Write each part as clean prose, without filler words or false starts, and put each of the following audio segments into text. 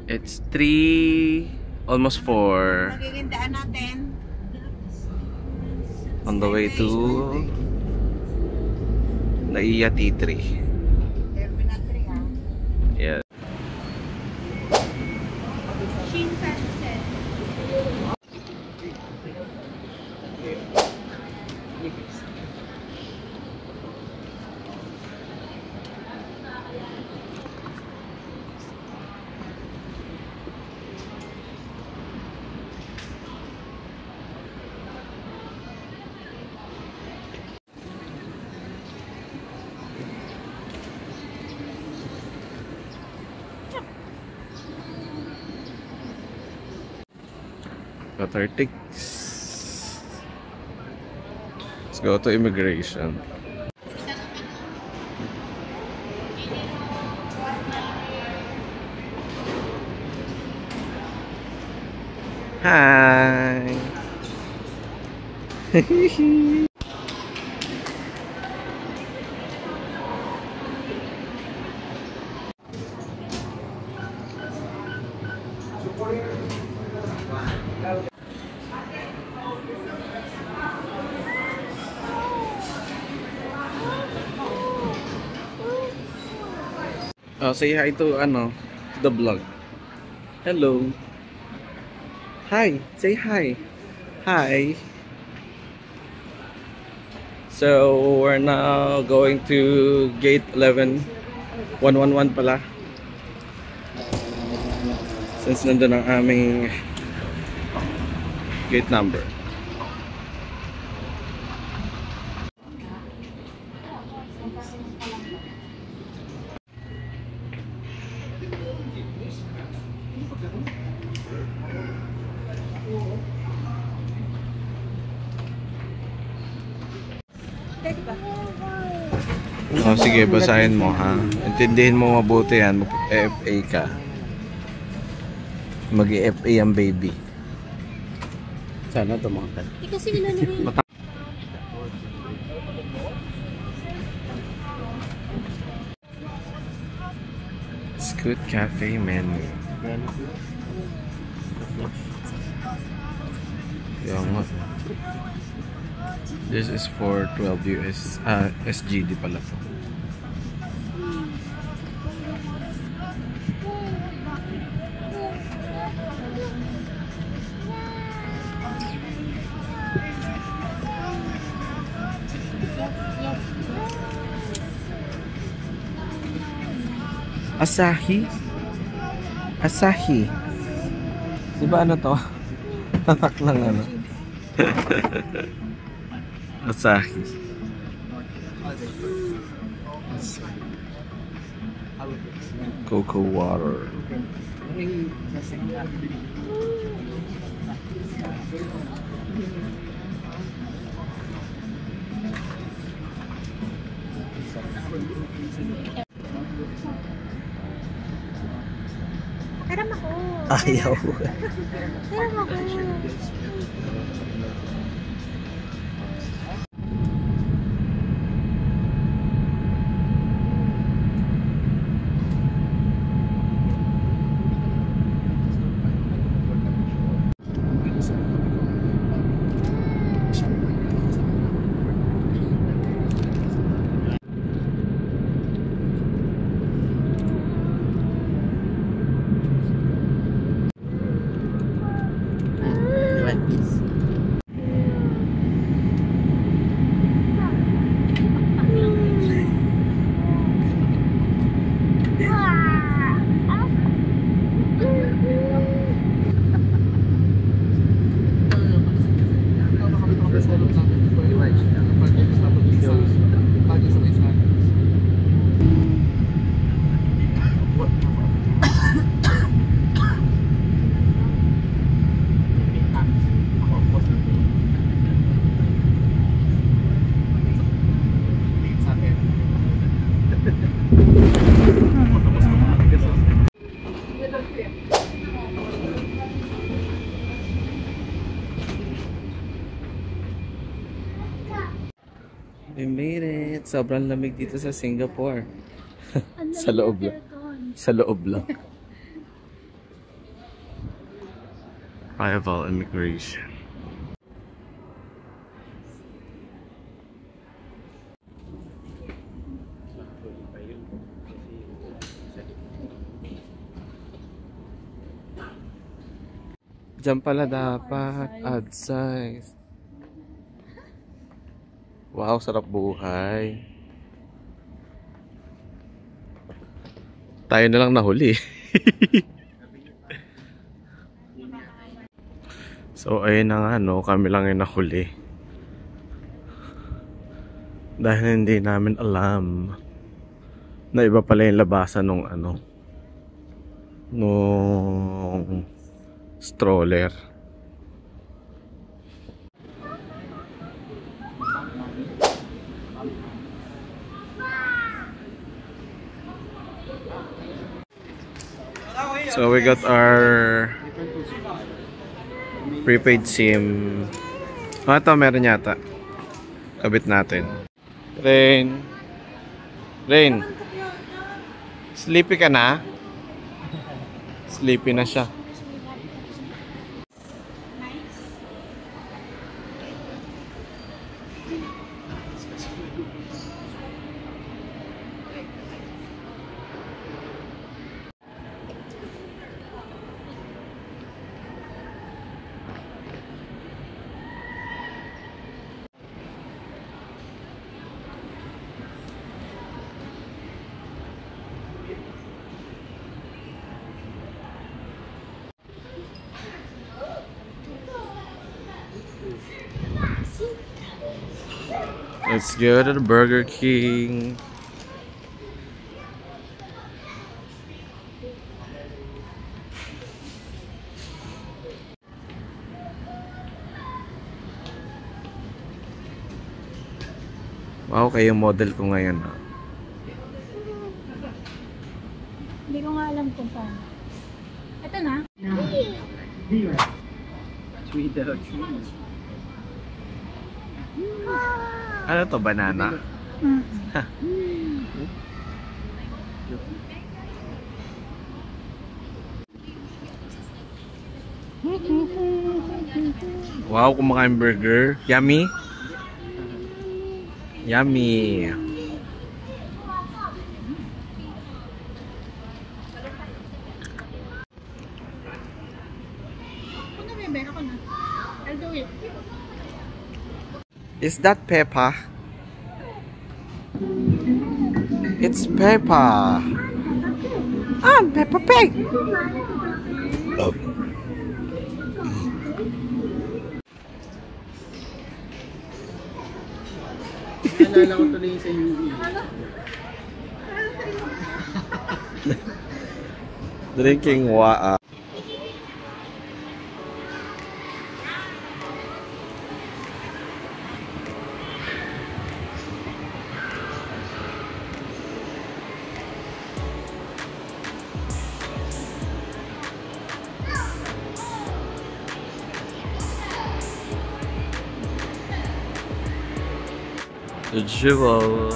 It's 3, almost 4. Magiging daan natin. On the way to Naiya T3. Terminal 3 ha. Yeah. Shinkansen. Got our tickets. Let's go to immigration. Hi. Oh, say hi to the vlog. Hello. Hi. Say hi. Hi. So we're now going to gate 11. 111 pala. Since nandun ang aming gate number. Oh, sige, basahin mo ha. Intindihin mo mabuti yan. Mag-FA ka. Mag-FA ang baby. Sana tumakan. Kasi nila rin. Scoot Cafe menu. Yung this is for 12 US SGD pala to. Asahi? Asahi. Diba ano to? Tatak lang ano. Asahi. Cocoa water. Taram ako. Ayaw. Taram ako. We made it. Sobrang lamig dito sa Singapore. Sa loob lang. Sa loob lang. Arrival Immigration. Diyan pala dapat add size. Wow, sarap buhay. Tayo na lang nahuli. So ayun na nga no, kami lang yung nahuli. Dahil hindi namin alam na iba pala yung labasan nung ano, nung stroller. So we got our prepaid SIM. Oh, ito meron yata. Kabit natin. Rain. Rain. Sleepy ka na? Sleepy na siya. Let's go to the Burger King. Wow, kayo model ko ngayon. Hindi ko nga alam kung paano. Ito na. Ano to, banana? Wow, kumakain burger. Yummy? Yummy. Ako na. I'll do it. Is that Peppa? It's Peppa. I'm Peppa Pig. Oh. Naalala ko tuloy sa UE. Drinking water. The Jewel.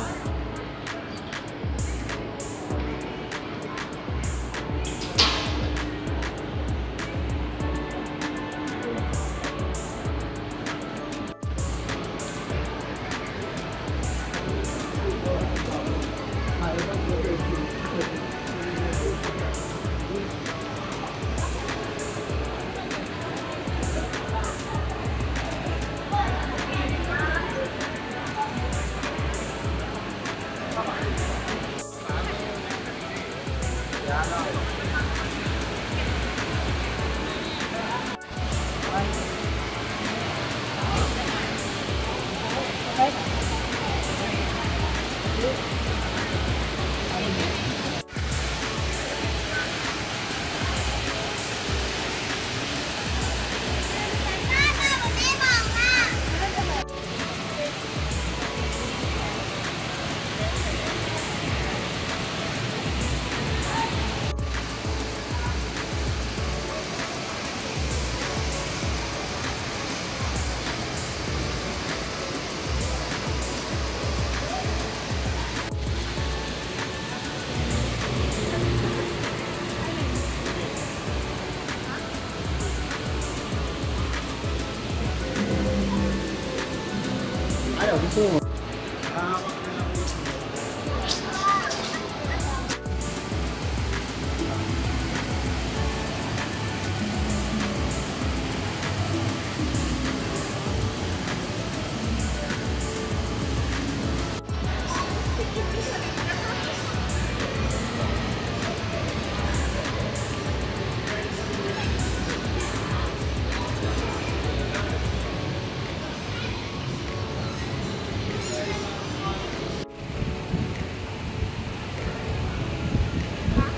ito.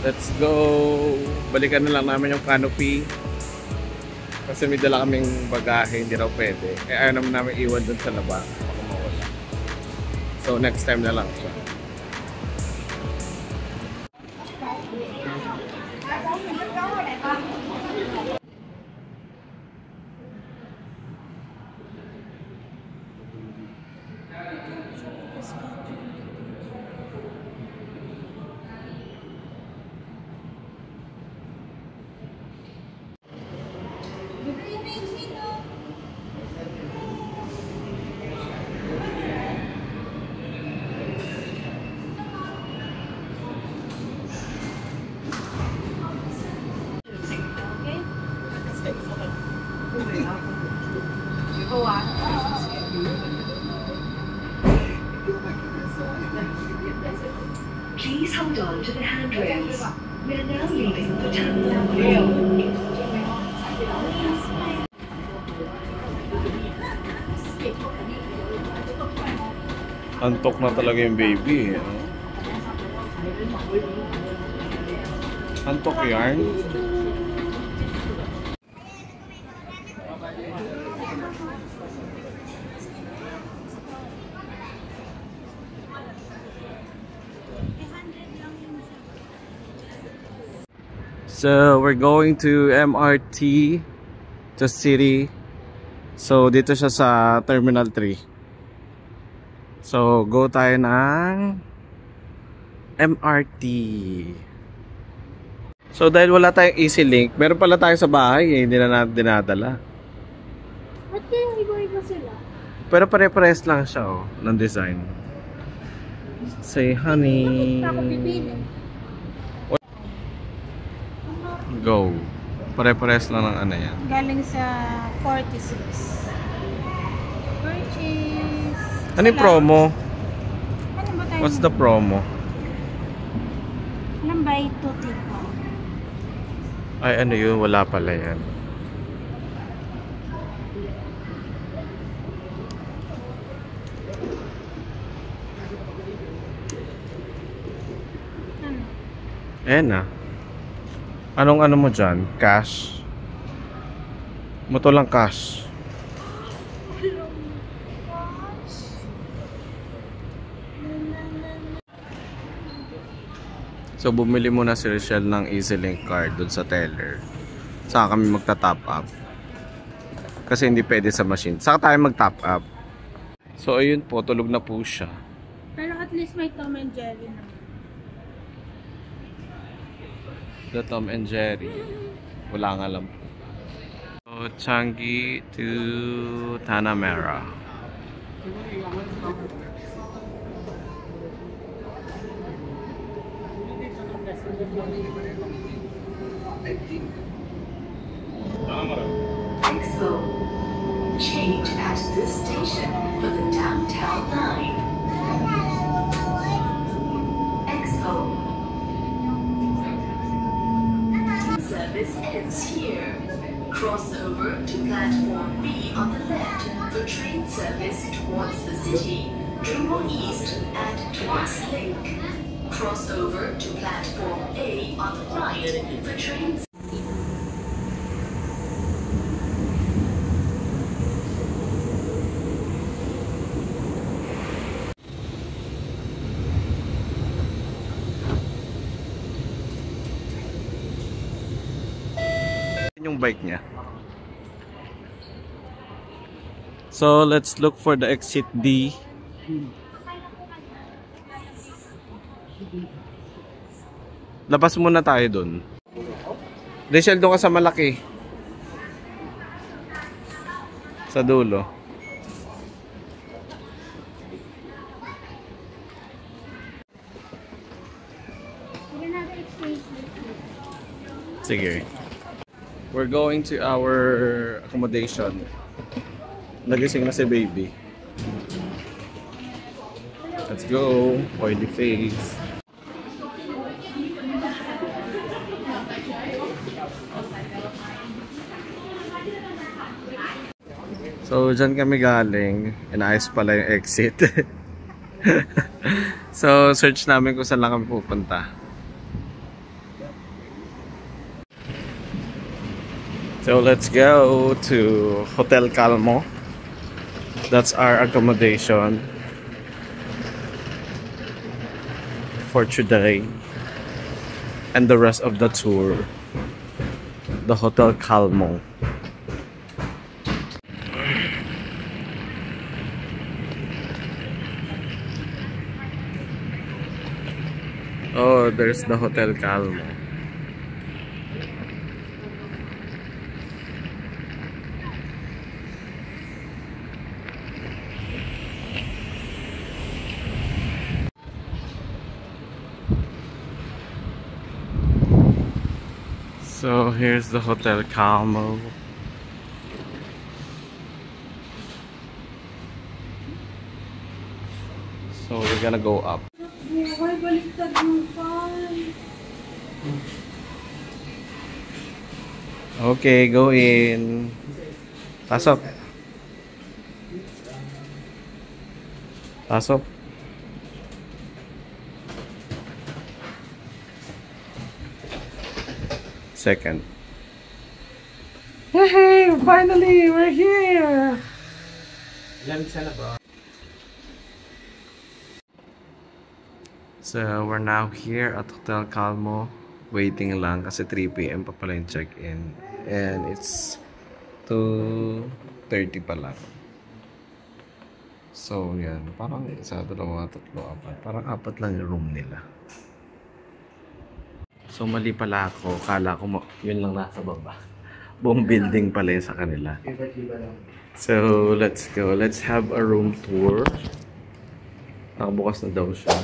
Let's go! Balikan na lang namin yung canopy. Kasi may dala kaming bagahe, hindi raw pwede. Eh ayaw naman namin iwan dun sa labas. Baka mawala. So next time na lang siya. Please hold on to the handrails. We are now leaving the terminal. Antok na talaga yung baby. Antok yarn. So we're going to MRT to city. So dito siya sa Terminal 3. So go tayo ng MRT. So dahil wala tayong easy link, meron pala tayo sa bahay, hindi na natin dinadala. Ba't kayong iba-iba sila? Pero pare-pares lang siya ng design. Say honey. Ako pipili. Go. Pare-pares lang ng ano yan. Galing sa 46. Purchase. Ano yung promo? Ano ba tayo? What's the promo? Alam ba ito, tipo? Ay ano yun? Wala pala yan. Ano? Ayan na. Anong ano mo dyan? Cash? Moto lang cash. So bumili muna si Rochelle ng EasyLink card dun sa teller. Saka kami magta-top up. Kasi hindi pwede sa machine. Saka tayo mag-top up. So ayun po, tulog na po siya. Pero at least may Tom and Jerry na. The Tom and Jerry. Wala nga lang. So Changi to Tanamera. Expo. Change at this station for the downtown line. Expo. Service ends here. Cross over to platform B on the left for train service towards the city, Jurong East and Tuas Link. Cross over to platform A on the right for trains. Yung bike niya. So let's look for the exit D. Labas muna tayo dun. Rachel, doon ka sa malaki. Sa dulo. Sige. We're going to our accommodation. Nagising na si baby. Let's go. Oily face. So, dyan kami galing. Inaayos pala yung exit. So, search namin kung saan lang kami pupunta. So, let's go to Hotel Calmo. That's our accommodation for today. And the rest of the tour. The Hotel Calmo. Oh, there's the Hotel Calmo. So here's the Hotel Calmo. So we're gonna go up. Why baliktad yung fan? Okay, go in. Pasok. Pasok. Second. Hey, finally, we're here. So, we're now here at Hotel Calmo. Waiting lang kasi 3 PM pa pala yung check-in. And it's 2:30 pa lang. So, yan. Parang isa, dalawa, tatlo, apat. Parang apat lang yung room nila. So, mali pala ako. Kala ko yun lang nasa baba. Buong building pala yun sa kanila. So, let's go. Let's have a room tour. Nakabukas na daw siya.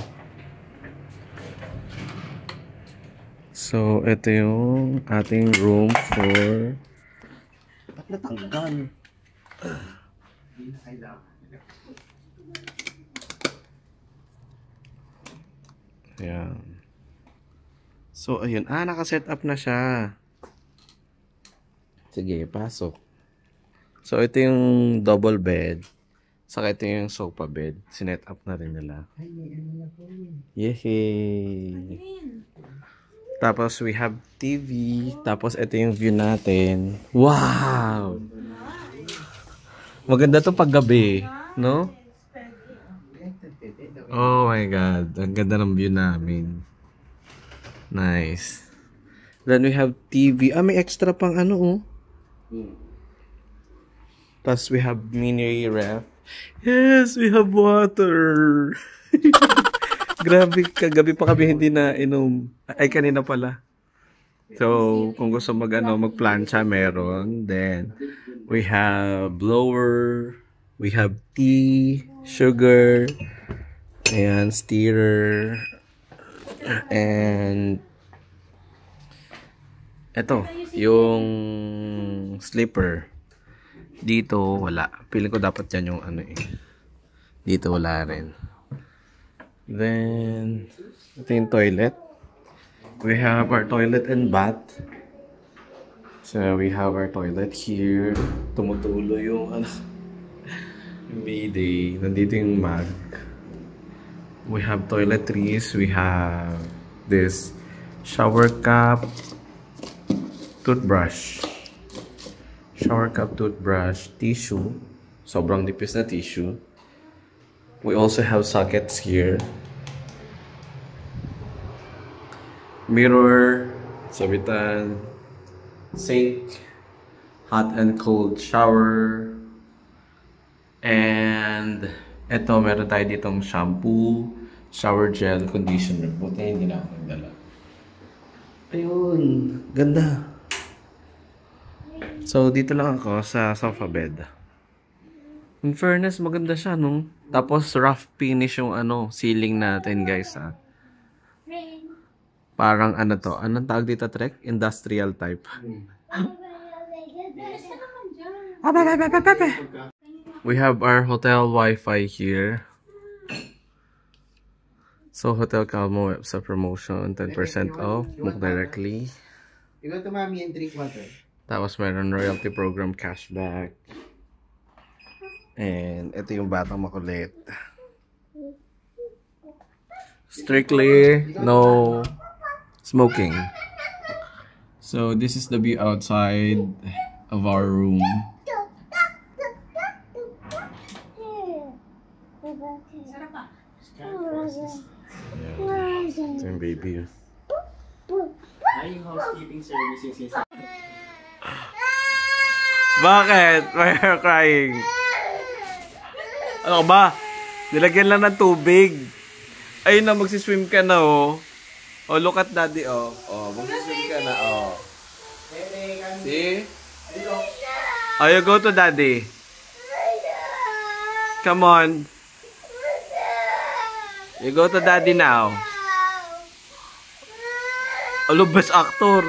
So, ito yung ating room for... Ba't natanggal? Ayan. So, ayun. Naka-set up na siya. Sige, pasok. So, ito yung double bed. Saka ito yung sofa bed. Sinet up na rin nila. Yehey! Tapos, we have TV. Tapos, ito yung view natin. Wow! Maganda to pag gabi. No? Oh my God. Ang ganda ng view namin. Nice. Then we have TV. May extra pang ano, oh. Plus we have mini ref. Yes, we have water. Grabe, kagabi pa kami hindi na inom. Ay, kanina pala. So, kung gusto magplancha, meron. Then, we have blower. We have tea, sugar, and stirrer. And eto, yung slipper. Dito, wala. Feeling ko dapat yan yung ano eh. Dito, wala rin. Then, ito yung toilet. We have our toilet and bath. So, we have our toilet here. Tumutulo yung ano, yung bidet. Nandito yung mag. We have toiletries. We have this shower cap, toothbrush. Shower cap, toothbrush, tissue. Sobrang nipis na tissue. We also have sockets here. Mirror, sabitan, sink, hot and cold shower. And eto, meron tayo ditong shampoo, shower gel, conditioner. Buti hindi na ako nagdala. Ayun, ganda. So, dito lang ako sa sofa bed. In fairness, maganda siya, no? Tapos, rough finish yung ceiling natin, guys, ha? Parang ano to? Anong tawag dito, Trek? Industrial type. We have our hotel Wi-Fi here. So, Hotel Calmo sa promotion, 10% off, book directly. You go to mommy and drink water. Tapos meron royalty program cashback. And ito yung batang makulit. Strictly no smoking. So this is the view outside of our room. Ito yung baby. Ay, yung housekeeping service yung sinasa. Bakit? Why are you crying? Ano ba? Nilagyan lang ng tubig. Ayun na, magsiswim ka na, oh. Oh, look at daddy, oh. Oh, magsiswim ka na, oh. See? Oh, you go to daddy. Come on. You go to daddy now. Alo, best actor.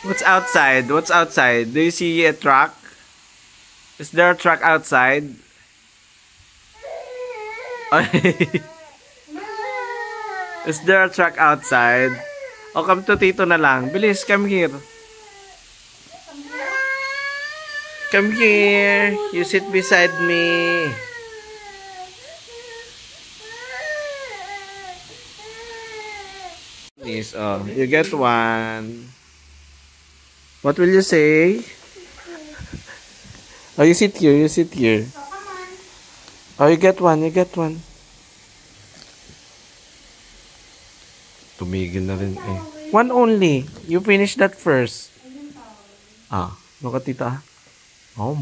What's outside? What's outside? Do you see a truck? Is there a truck outside? Is there a truck outside? O, come to Tito na lang. Bilis, come here. Come here. You sit beside me. Yes, oh, you get one. What will you say? Oh, you sit here, you sit here. Oh, you get one, you get one. Tumigil na rin eh. One only. You finish that first. Ah, look at tita. Wow.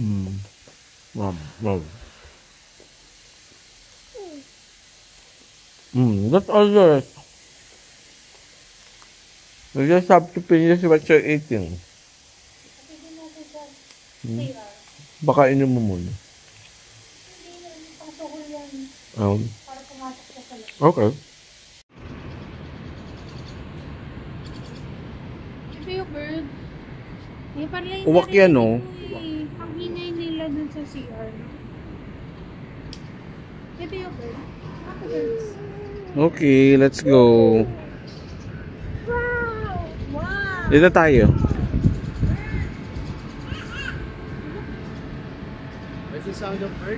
That's all yours. You just have to finish what you're eating. Baka inom mo muna. Okay. Ito yung bird. Eh, parang Uwak yan, oh. Ang hinay nila dun sa CR. Ito yung bird. Ako birds. Okay, let's go. Wow! Dito tayo. What's the sound of bird?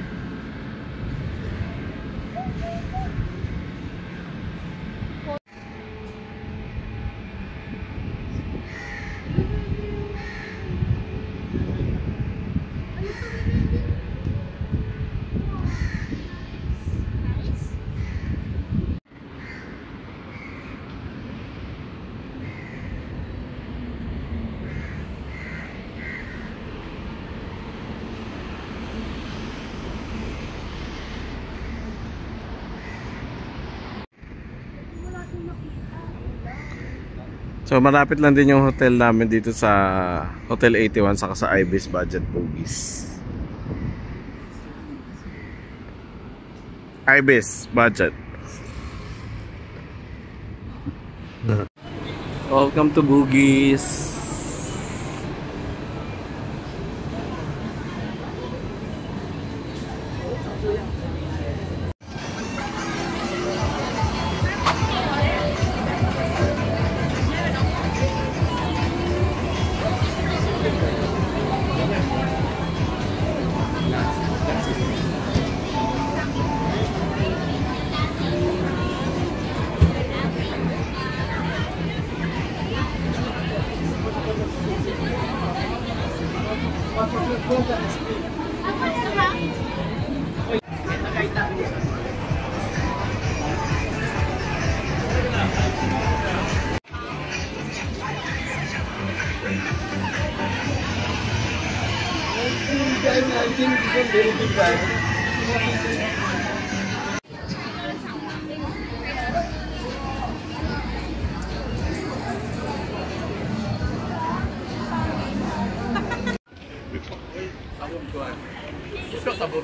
So malapit lang din yung hotel namin dito sa Hotel 81 saka sa Ibis Budget Bogies. Ibis Budget. Welcome to Bogies.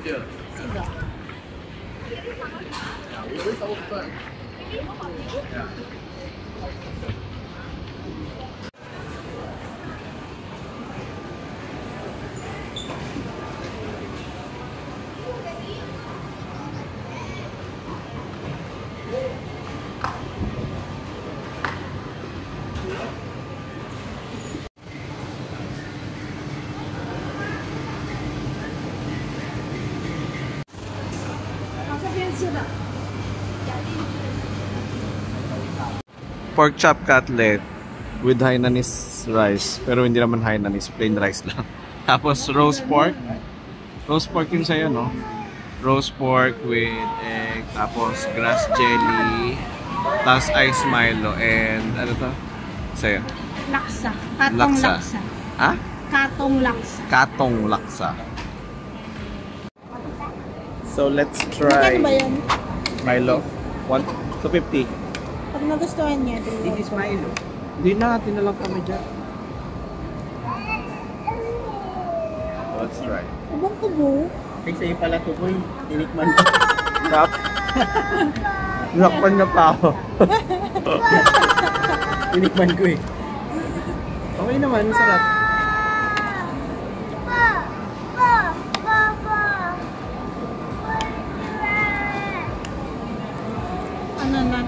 Siga. Pork chop cutlet with Hainanese rice. Pero hindi naman Hainanese, plain rice lang. Tapos roast pork. Roast pork yun sa'yo, no? Roast pork with egg, tapos grass jelly, tapos ice Milo, and ano to? Sa'yo? Laksa. Katong laksa. Ha? Katong laksa. Katong laksa. So let's try Magkano ba yan? Milo. 250. Pag nagustuhan niya, This is Milo. Hindi na, tinalang kami dyan. Let's try. Ubong kubo. Think sa'yo pala to, boy. Tinikman ko. Tap. Nakpan na pa ako. Tinikman ko eh. Okay naman, masarap. Ano na,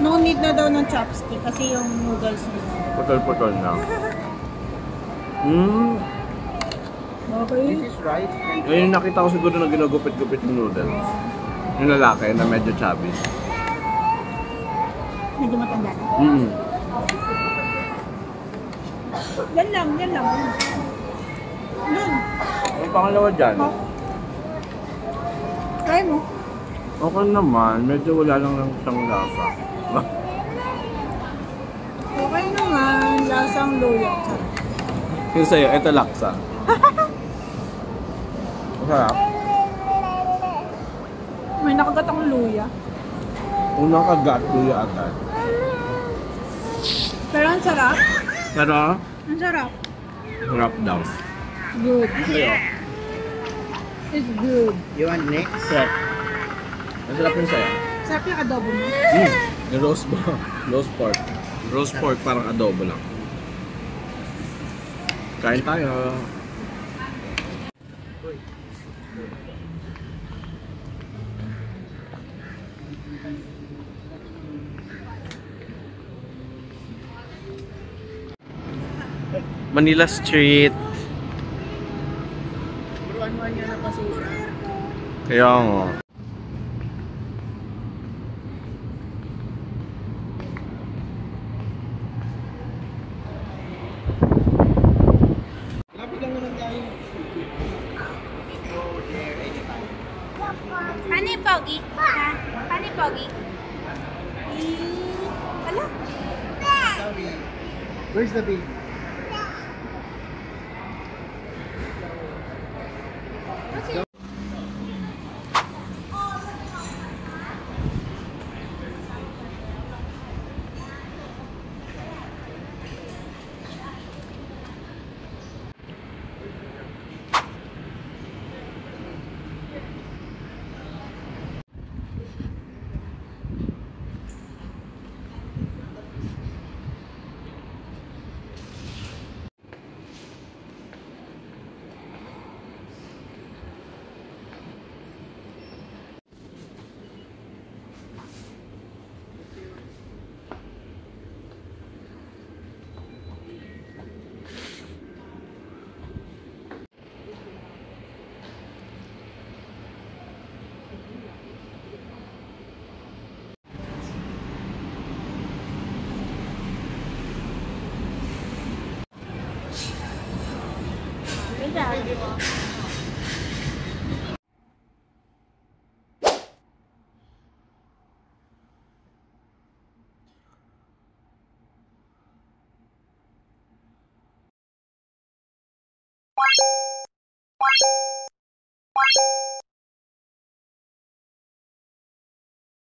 no need na daw ng chopstick kasi yung noodles niya. Putol-putol na. Okay. This is rice. Ngayon nakita ko siguro na ginagupit-gupit yung noodles. Yung lalaki na medyo chubby. Medyo matanda na. Yan lang, yan lang. Doon. Ang pangalawa dyan. Try mo. Okay naman, medyo wala lang siyang lasa. Okay naman, lasang luya. Yung sa'yo, ito laksa. Masarap. May nakagatang luya. Unang kagat, luya agad. Pero ang sarap. Pero, Ang sarap. sarap daw. Good. Sa'yo, It's good. You want next? sarap. Masarap yung sa'yo. Sarap yung adobo mo. Yung roast pork. Roast pork parang adobo lang. Kain tayo. Manila Street. Buruan-buruan niya na basura. Kaya nga. Lapit lang naman tayo. Ano yung pogi? Ha? Ano yung pogi? Ala? Where's the baby? Good job.